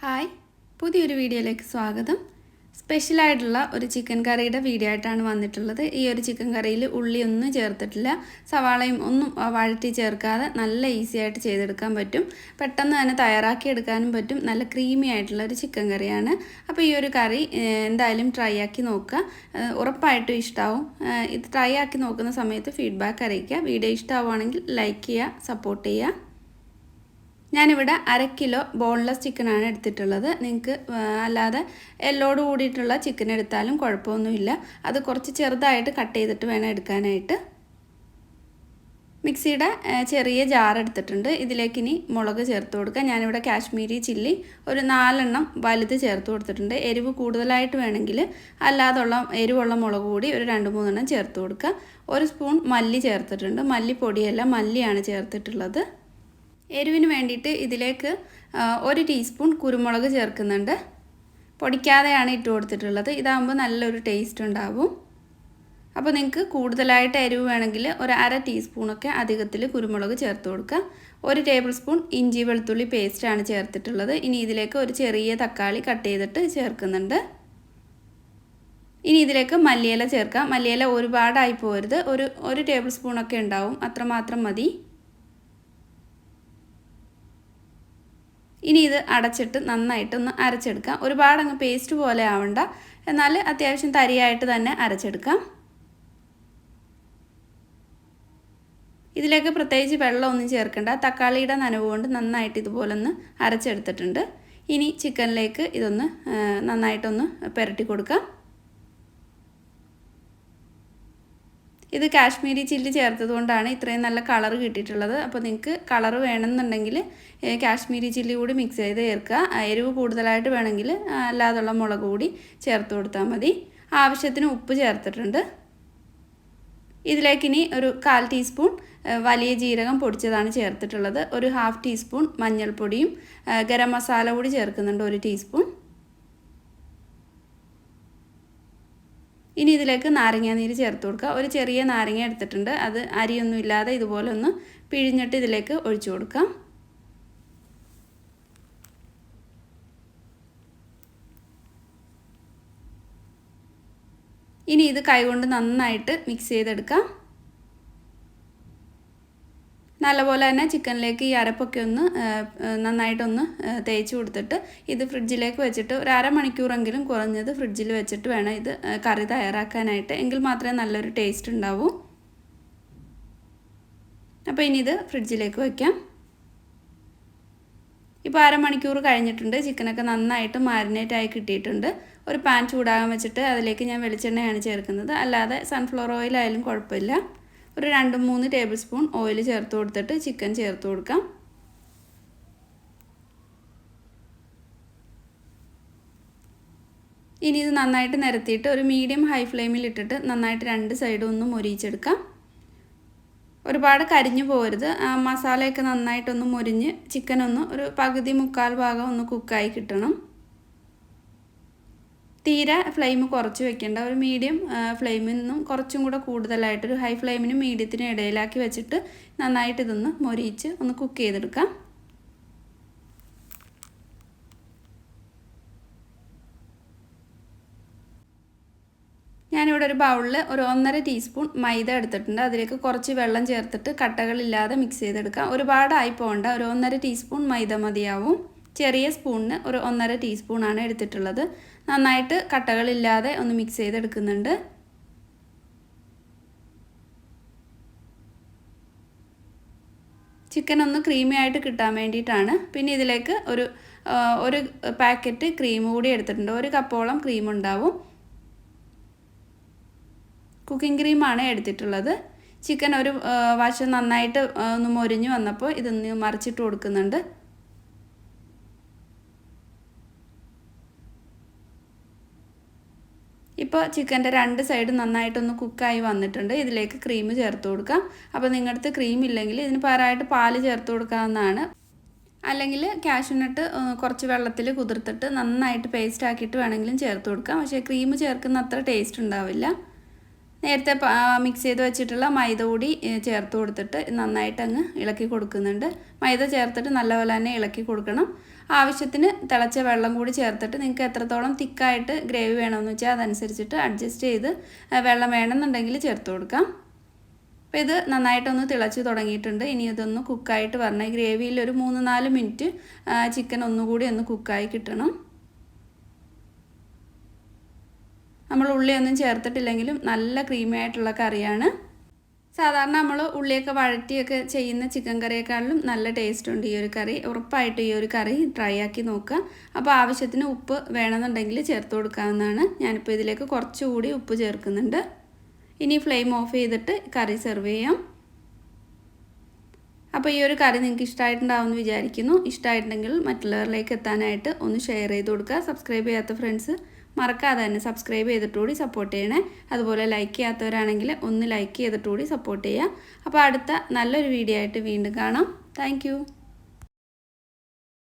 Hi, പുതിയൊരു വീഡിയോയിലേക്ക് സ്വാഗതം. സ്പെഷ്യലായിട്ടുള്ള ഒരു ചിക്കൻ കറിയുടെ വീഡിയോ ആയിട്ടാണ് വന്നിട്ടുള്ളത്. ഈ ഒരു ചിക്കൻ കറിയിൽ ഉള്ളിയൊന്നും ചേർത്തിട്ടില്ല, സവാളയും ഒന്നും വഴറ്റി ചേർക്കാതെ നല്ല ഈസി ആയിട്ട് ചെയ്തെടുക്കാൻ പറ്റും. പെട്ടെന്ന് തന്നെ തയ്യാറാക്കി എടുക്കാനും പറ്റും. നല്ല ക്രീമി ആയിട്ടുള്ള ഒരു ചിക്കൻ കറിയാണ്. അപ്പോൾ ഈ ഒരു കറി എന്തായാലും ട്രൈ ആക്കി നോക്കുക, ഉറപ്പായിട്ടും ഇഷ്ടമാവും. ഇത് ട്രൈ ആക്കി നോക്കുന്ന സമയത്ത് ഫീഡ്ബാക്ക് അറിയിക്കുക. വീഡിയോ ഇഷ്ടമാവുകയാണെങ്കിൽ ലൈക്ക് ചെയ്യുക, സപ്പോർട്ട് ചെയ്യുക. ഞാനിവിടെ 1/2 കിലോ ബോൺലെസ് ചിക്കനാണ് എടുത്തിട്ടുള്ളത്. നിങ്ങൾക്ക് അല്ലാതെ എല്ലോട് കൂടിയിട്ടുള്ള ചിക്കൻ എടുത്താലും കുഴപ്പമൊന്നുമില്ല. അത് കുറച്ച് ചെറുതായിട്ട് കട്ട് ചെയ്തിട്ട് വേണം എടുക്കാനായിട്ട്. മിക്സിയുടെ ചെറിയ ജാർ എടുത്തിട്ടുണ്ട്. ഇതിലേക്ക് ഇനി മുളക് ചേർത്ത് കൊടുക്കുക. ഞാനിവിടെ കാശ്മീരി ചില്ലി ഒരു 4 എണ്ണം വലുത് ചേർത്ത് കൊടുത്തിട്ടുണ്ട്. എരിവ് കൂടുതലായിട്ട് വേണമെങ്കിൽ അല്ലാതുള്ള എരിവുള്ള മുളക് കൂടി ഒരു 2-3 എണ്ണം ചേർത്ത് കൊടുക്കുക. 1 സ്പൂൺ മല്ലി ചേർത്തിട്ടുണ്ട്. മല്ലിപ്പൊടിയല്ല, മല്ലിയാണ് ചേർത്തിട്ടുള്ളത്. എരിവിന് വേണ്ടിയിട്ട് ഇതിലേക്ക് 1 ടീസ്പൂൺ കുരുമുളക് ചേർക്കുന്നുണ്ട്. പൊടിക്കാതെയാണ് ഇട്ട് കൊടുത്തിട്ടുള്ളത്. ഇതാകുമ്പോൾ നല്ലൊരു ടേസ്റ്റ് ഉണ്ടാവും. അപ്പോൾ നിങ്ങൾക്ക് കൂടുതലായിട്ട് എരിവ് വേണമെങ്കിൽ ഒരു 1/2 ടീസ്പൂണൊക്കെ അധികത്തിൽ കുരുമുളക് ചേർത്ത് കൊടുക്കുക. 1 ടേബിൾ സ്പൂൺ ഇഞ്ചി വെളുത്തുള്ളി പേസ്റ്റാണ് ചേർത്തിട്ടുള്ളത്. ഇനി ഇതിലേക്ക് ഒരു ചെറിയ തക്കാളി കട്ട് ചെയ്തിട്ട് ചേർക്കുന്നുണ്ട്. ഇനി ഇതിലേക്ക് മല്ലിയില ചേർക്കാം. മല്ലിയില ഒരുപാടായി പോരുത്, ഒരു ടേബിൾ സ്പൂണൊക്കെ ഉണ്ടാവും, അത്രമാത്രം മതി. ഇനി ഇത് അടച്ചിട്ട് നന്നായിട്ടൊന്ന് അരച്ചെടുക്കാം. ഒരുപാടങ്ങ് പേസ്റ്റ് പോലെ ആവണ്ട, എന്നാൽ അത്യാവശ്യം തരിയായിട്ട് തന്നെ അരച്ചെടുക്കാം. ഇതിലേക്ക് പ്രത്യേകിച്ച് വെള്ളമൊന്നും ചേർക്കണ്ട. തക്കാളിയുടെ നനവ് കൊണ്ട് നന്നായിട്ട് ഇതുപോലൊന്ന് അരച്ചെടുത്തിട്ടുണ്ട്. ഇനി ചിക്കനിലേക്ക് ഇതൊന്ന് നന്നായിട്ടൊന്ന് പുരട്ടി കൊടുക്കാം. ഇത് കാശ്മീരി ചില്ലി ചേർത്തത് കൊണ്ടാണ് ഇത്രയും നല്ല കളർ കിട്ടിയിട്ടുള്ളത്. അപ്പോൾ നിങ്ങൾക്ക് കളർ വേണമെന്നുണ്ടെങ്കിൽ കാശ്മീരി ചില്ലി കൂടി മിക്സ് ചെയ്ത് ചേർക്കുക. എരിവ് കൂടുതലായിട്ട് വേണമെങ്കിൽ അല്ലാതുള്ള മുളക് കൂടി ചേർത്ത് കൊടുത്താൽ മതി. ആവശ്യത്തിന് ഉപ്പ് ചേർത്തിട്ടുണ്ട്. ഇതിലേക്കിനി ഒരു 1/4 ടീസ്പൂൺ വലിയ ജീരകം പൊടിച്ചതാണ് ചേർത്തിട്ടുള്ളത്. ഒരു 1/2 ടീസ്പൂൺ മഞ്ഞൾപ്പൊടിയും ഗരം മസാല കൂടി ചേർക്കുന്നുണ്ട്, 1 ടീസ്പൂൺ. ഇനി ഇതിലേക്ക് നാരങ്ങാനീര് ചേർത്ത് കൊടുക്കുക. ഒരു ചെറിയ നാരങ്ങ എടുത്തിട്ടുണ്ട്. അത് അരിയൊന്നും ഇല്ലാതെ ഇതുപോലെ ഒന്ന് പിഴിഞ്ഞിട്ട് ഇതിലേക്ക് ഒഴിച്ചു കൊടുക്കാം. ഇനി ഇത് കൈകൊണ്ട് നന്നായിട്ട് മിക്സ് ചെയ്തെടുക്കാം. നല്ലപോലെ തന്നെ ചിക്കനിലേക്ക് ഈ അരപ്പൊക്കെ ഒന്ന് നന്നായിട്ടൊന്ന് തേച്ച് കൊടുത്തിട്ട് ഇത് ഫ്രിഡ്ജിലേക്ക് വെച്ചിട്ട് ഒരു അരമണിക്കൂറെങ്കിലും കുറഞ്ഞത് ഫ്രിഡ്ജിൽ വെച്ചിട്ട് വേണം ഇത് കറി തയ്യാറാക്കാനായിട്ട്. എങ്കിൽ മാത്രമേ നല്ലൊരു ടേസ്റ്റ് ഉണ്ടാവൂ. അപ്പോൾ ഇനി ഇത് ഫ്രിഡ്ജിലേക്ക് വയ്ക്കാം. ഇപ്പോൾ അരമണിക്കൂർ കഴിഞ്ഞിട്ടുണ്ട്. ചിക്കനൊക്കെ നന്നായിട്ട് മാരിനേറ്റ് ആയി കിട്ടിയിട്ടുണ്ട്. ഒരു പാൻ ചൂടാകാൻ വെച്ചിട്ട് അതിലേക്ക് ഞാൻ വെളിച്ചെണ്ണയാണ് ചേർക്കുന്നത്. അല്ലാതെ സൺഫ്ലവർ ഓയിൽ ആയാലും കുഴപ്പമില്ല. ഒരു 2-3 ടേബിൾ സ്പൂൺ ഓയിൽ ചേർത്ത് കൊടുത്തിട്ട് ചിക്കൻ ചേർത്ത് കൊടുക്കാം. ഇനി ഇത് നന്നായിട്ട് നിരത്തിയിട്ട് ഒരു മീഡിയം ഹൈ ഫ്ലെയിമിൽ ഇട്ടിട്ട് നന്നായിട്ട് 2 സൈഡും ഒന്ന് മൊരിയിച്ചെടുക്കാം. ഒരുപാട് കരിഞ്ഞു പോകരുത്. മസാലയൊക്കെ നന്നായിട്ടൊന്ന് മൊരിഞ്ഞ് ചിക്കനൊന്ന് ഒരു പകുതി മുക്കാൽ ഭാഗം ഒന്ന് കുക്കായി കിട്ടണം. തീരെ ഫ്ലെയിം കുറച്ച് വെക്കേണ്ട, ഒരു മീഡിയം ഫ്ലെയിമിൽ നിന്നും കുറച്ചും കൂടെ കൂടുതലായിട്ടൊരു ഹൈ ഫ്ലെയിമിനും മീഡിയത്തിനും ഇടയിലാക്കി വെച്ചിട്ട് നന്നായിട്ട് ഇതൊന്ന് മൊരിയിച്ച് ഒന്ന് കുക്ക് ചെയ്തെടുക്കാം. ഞാനിവിടെ ഒരു ബൗളിൽ ഒരു 1.5 ടീസ്പൂൺ മൈദ എടുത്തിട്ടുണ്ട്. അതിലേക്ക് കുറച്ച് വെള്ളം ചേർത്തിട്ട് കട്ടകളില്ലാതെ മിക്സ് ചെയ്തെടുക്കാം. ഒരുപാടായി പോകണ്ട, ഒരു 1.5 ടീസ്പൂൺ മൈദ മതിയാവും. ചെറിയ സ്പൂണിന് ഒരു 1.5 ടീസ്പൂണാണ് എടുത്തിട്ടുള്ളത്. നന്നായിട്ട് കട്ടകളില്ലാതെ ഒന്ന് മിക്സ് ചെയ്തെടുക്കുന്നുണ്ട്. ചിക്കൻ ഒന്ന് ക്രീമി ആയിട്ട് കിട്ടാൻ വേണ്ടിയിട്ടാണ്. പിന്നെ ഇതിലേക്ക് ഒരു പാക്കറ്റ് ക്രീം കൂടി എടുത്തിട്ടുണ്ട്. 1 കപ്പോളം ക്രീം ഉണ്ടാവും. കുക്കിംഗ് ക്രീമാണ് എടുത്തിട്ടുള്ളത്. ചിക്കൻ ഒരു വശം നന്നായിട്ട് ഒന്ന് മൊരിഞ്ഞു വന്നപ്പോൾ ഇതൊന്ന് മറിച്ചിട്ട് കൊടുക്കുന്നുണ്ട്. ഇപ്പോൾ ചിക്കൻ്റെ 2 സൈഡും നന്നായിട്ടൊന്ന് കുക്കായി വന്നിട്ടുണ്ട്. ഇതിലേക്ക് ക്രീം ചേർത്ത് കൊടുക്കാം. അപ്പോൾ നിങ്ങളുടെ അടുത്ത് ക്രീം ഇല്ലെങ്കിൽ ഇതിന് പകരമായിട്ട് പാല് ചേർത്ത് കൊടുക്കാവുന്നതാണ്. അല്ലെങ്കിൽ കാഷ്യൂനട്ട് കുറച്ച് വെള്ളത്തിൽ കുതിർത്തിട്ട് നന്നായിട്ട് പേസ്റ്റ് ആക്കിയിട്ട് വേണമെങ്കിലും ചേർത്ത് കൊടുക്കാം. പക്ഷേ ക്രീം ചേർക്കുന്ന അത്ര ടേസ്റ്റ് ഉണ്ടാവില്ല. നേരത്തെ മിക്സ് ചെയ്ത് വെച്ചിട്ടുള്ള മൈദ കൂടി ചേർത്ത് കൊടുത്തിട്ട് നന്നായിട്ട് അങ്ങ് ഇളക്കി കൊടുക്കുന്നുണ്ട്. മൈദ ചേർത്തിട്ട് നല്ലപോലെ തന്നെ ഇളക്കി കൊടുക്കണം. ആവശ്യത്തിന് തിളച്ച വെള്ളം കൂടി ചേർത്തിട്ട് നിങ്ങൾക്ക് എത്രത്തോളം തിക്കായിട്ട് ഗ്രേവി വേണമെന്ന് വെച്ചാൽ അതനുസരിച്ചിട്ട് അഡ്ജസ്റ്റ് ചെയ്ത് വെള്ളം വേണമെന്നുണ്ടെങ്കിൽ ചേർത്ത് കൊടുക്കാം. അപ്പോൾ ഇത് നന്നായിട്ടൊന്ന് തിളച്ച് തുടങ്ങിയിട്ടുണ്ട്. ഇനി ഇതൊന്ന് കുക്കായിട്ട് വരണം. ഈ ഗ്രേവിയിൽ ഒരു 3-4 മിനിറ്റ് ചിക്കൻ ഒന്നുകൂടി ഒന്ന് കുക്കായി കിട്ടണം. നമ്മൾ ഉള്ളിയൊന്നും ചേർത്തിട്ടില്ലെങ്കിലും നല്ല ക്രീമി ആയിട്ടുള്ള കറിയാണ്. സാധാരണ നമ്മൾ ഉള്ളിയൊക്കെ വഴറ്റിയൊക്കെ ചെയ്യുന്ന ചിക്കൻ കറിയേക്കാളും നല്ല ടേസ്റ്റ് ഉണ്ട് ഈ ഒരു കറി. ഉറപ്പായിട്ട് ഈ ഒരു കറി ട്രൈ ആക്കി നോക്കുക. അപ്പോൾ ആവശ്യത്തിന് ഉപ്പ് വേണമെന്നുണ്ടെങ്കിൽ ചേർത്ത് കൊടുക്കാവുന്നതാണ്. ഞാനിപ്പോൾ ഇതിലേക്ക് കുറച്ചുകൂടി ഉപ്പ് ചേർക്കുന്നുണ്ട്. ഇനി ഫ്ലെയിം ഓഫ് ചെയ്തിട്ട് കറി സെർവ് ചെയ്യാം. അപ്പോൾ ഈ ഒരു കറി നിങ്ങൾക്ക് ഇഷ്ടമായിട്ടുണ്ടാവുമെന്ന് വിചാരിക്കുന്നു. ഇഷ്ടമായിട്ടുണ്ടെങ്കിൽ മറ്റുള്ളവരിലേക്ക് എത്താനായിട്ട് ഒന്ന് ഷെയർ ചെയ്ത് കൊടുക്കുക. സബ്സ്ക്രൈബ് ചെയ്യാത്ത ഫ്രണ്ട്സ് മറക്കാതെ തന്നെ സബ്സ്ക്രൈബ് ചെയ്തിട്ടുകൂടി സപ്പോർട്ട് ചെയ്യണേ. അതുപോലെ ലൈക്ക് ചെയ്യാത്തവരാണെങ്കിൽ ഒന്ന് ലൈക്ക് ചെയ്തിട്ടുകൂടി സപ്പോർട്ട് ചെയ്യുക. അപ്പോൾ അടുത്ത നല്ലൊരു വീഡിയോ ആയിട്ട് വീണ്ടും കാണാം. താങ്ക്